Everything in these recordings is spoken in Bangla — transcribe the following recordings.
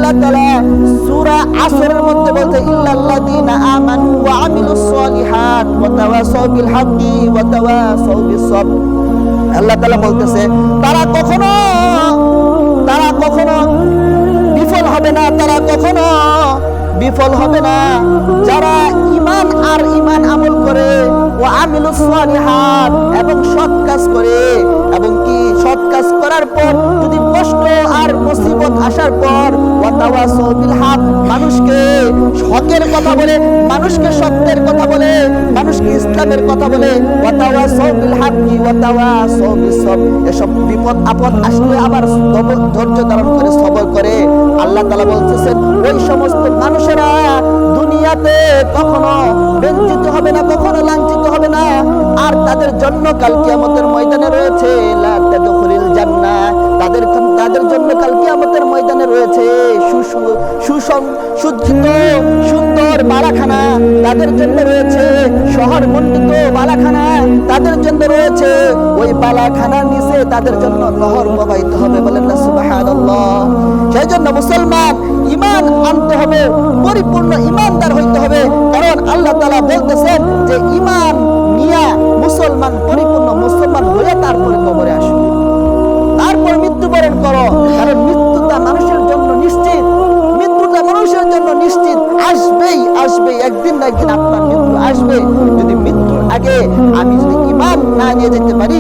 আল্লাহ তাআলা সূরা আসরের মধ্যে বলতে ইল্লাল্লাযীনা আমানু ওয়া আমিলুস সলিহাত ওয়া তাওয়াসাউ বিল হাক্কি ওয়া তাওয়াসাউ বিস সাবর। আল্লাহ তাআলা বলতেছে তারা কখনো বিফল হবে না, তারা কখনো বিফল হবে না যারা ঈমান আর ঈমান আমল করে, ওয়া আমিলুস সলিহাত এবং সৎ কাজ করে, এবং কি সৎ কাজ করার পর যদি কষ্ট আর মুসিবত আসার পর ওয়া তাওয়াসাউ বিল হক, মানুষকে হকের কথা বলে, মানুষকে সত্যের কথা বলে, মানুষকে ইসলামের কথা বলে, ওয়া তাওয়াসাউ বিল হাক্কি ওয়া তাওয়াসাউ বিস সাবর, এসব বিপদ আপদ আসলে আবার ধৈর্য ধারণ করে সবর করে। আল্লাহ তাআলা বলতেছেন ওই সমস্ত মানুষেরা দুনিয়াতে কখনো বঞ্চিত হবে না, কখনো লাঞ্ছিত হবে না, আর তাদের জন্য কাল কিয়ামতের ময়দানে রয়েছে লা তাদখুলুল জান্নাহ, তাদের জন্য কাল কিয়ামতের ময়দানে রয়েছে সুসজ্জিত সুন্দর বালাখানা, তাদের জন্য রয়েছে শহর মণ্ডিত বালাখানা, তাদের জন্য রয়েছে ওই বালাখানার নিচে তাদের জন্য নহর প্রবাহিত হবে। বলেন না সুবহানাল্লাহ। সেই জন্য মুসলমান ঈমান আনতে হবে, পরিপূর্ণ ঈমানদার হইতে হবে, কারণ আল্লাহ তাআলা বলতেছেন যে ঈমান নিয়া মুসলমান পরিপূর্ণ মুসলমান হয়ে তারপরে কবরে আসো, তারপর মৃত্যুবরণ করো, কারণ মৃত্যুটা মানুষের জন্য নিশ্চিত, মৃত্যুটা মানুষের জন্য নিশ্চিত, আসবেই একদিন না একদিন আপনার মৃত্যু আসবে। যদি মৃত্যুর আগে আমি যদি ঈমান না নিয়ে যেতে পারি,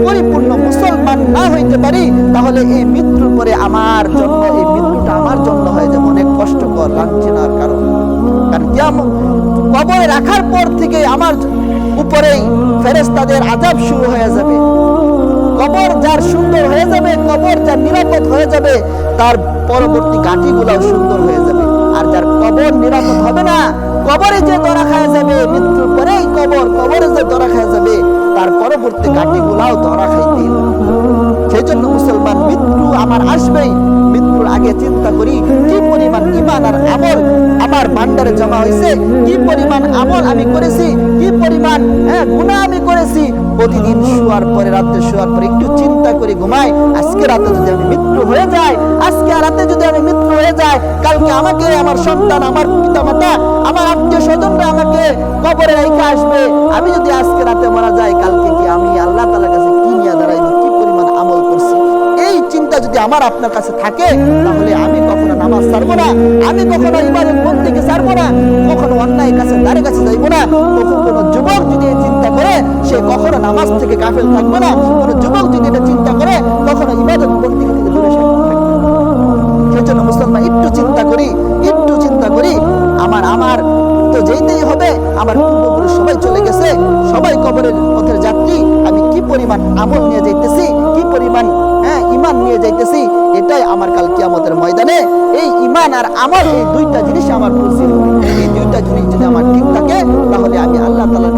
পরিপূর্ণ মুসলমান না হইতে পারি, তাহলে এই মৃত্যুর পরে আমার জন্য এই মৃত্যুটা আমার জন্য হয়ে যাবে অনেক কষ্টকর, লাঞ্ছনার কারণ। কারণ কবরে রাখার পর থেকে আমার উপরেই ফেরেশতাদের আযাব শুরু হয়ে যাবে। কবর যার সুন্দর হয়ে যাবে, কবর যার নিরাপদ হয়ে যাবে, তার পরবর্তী ঘাটিগুলাও সুন্দর হয়ে যাবে। আর যার কবর নিরাপদ হবে না, কবরে যে ধরা খায় যাবে, মৃত্যুর পরেই কবরে যে ধরা খায় যাবে, তার পরবর্তী ঘাটিগুলাও ধরা খাইতে হবে। সেই জন্য মুসলমান মৃত্যু আমার আসবেই, মৃত্যুর আগে চিন্তা করি কি পরিমাণ ঈমান আর আমল আমার ভান্ডারে জমা হয়েছে, কি পরিমাণ আমল আমি করেছি, কি পরিমাণ গুনাহ আমি করেছি। প্রতিদিন শোয়ার পরে, রাতে শোয়ার পরে একটু চিন্তা করে ঘুমাই, আজকে রাতে যদি আমি মৃত্যু হয়ে যায়, আজকে রাতে যদি আমি মৃত্যু হয়ে যায়, কালকে আমাকে আমার সন্তান, আমার পিতামাতা, আমার আত্মীয় স্বজনরা আমাকে কবরে রেখে আসবে। আমি যদি আজকে রাতে মারা যাই, কালকে কি আমি আল্লাহ তাআলার কাছে কি নিয়ে দাঁড়াইবো, কি পরিমাণ আমল করছি, এই চিন্তা যদি আমার আপনার কাছে থাকে, তাহলে আমি কখনো নামাজ ছাড়বো না, আমি কখনো ইবাদত বন্দেগী ছাড়বো না, কখনো অন্যায় কাছে দ্বারের কাছে যাইবো না। কোনো যুবক যদি এই চিন্তা করে, সে কখনো নামাজ থেকে গাফেল থাকবে না। কোনো যুবক যদি এটা চিন্তা করে, কখনো ইবাদত বন্দেগী থেকে দূরে থাকবে না। সেজন্য মুসলমান একটু চিন্তা করি, আমার তো যেতেই হবে, আমার পূর্বপুরুষ সবাই চলে গেছে, সবাই কবরের পথের যাত্রী, আমি কি পরিমাণ আমল নিয়ে যাইতেছি, কি পরিমাণ ঈমান নিয়ে যাইতেছি, এটাই আমার কাল কিয়ামতের ময়দানে এই ঈমান আর আমল, এই দুইটা জিনিস আমার ফুলফিল হবে। এই দুইটা জিনিস যদি আমার ঠিক থাকে, তাহলে আমি আল্লাহ তাআলার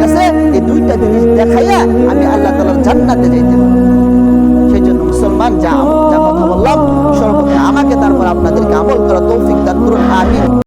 কাছে এই দুইটা জিনিস দেখাইয়া আমি আল্লাহ তাআলার জান্নাতে যাইতে পারবো। সেই জন্য মুসলমান যা কথা বললাম, সর্বপ্রথম আমাকে, তারপর আপনাদেরকে আমল করা তৌফিক দান করুন। আমিন।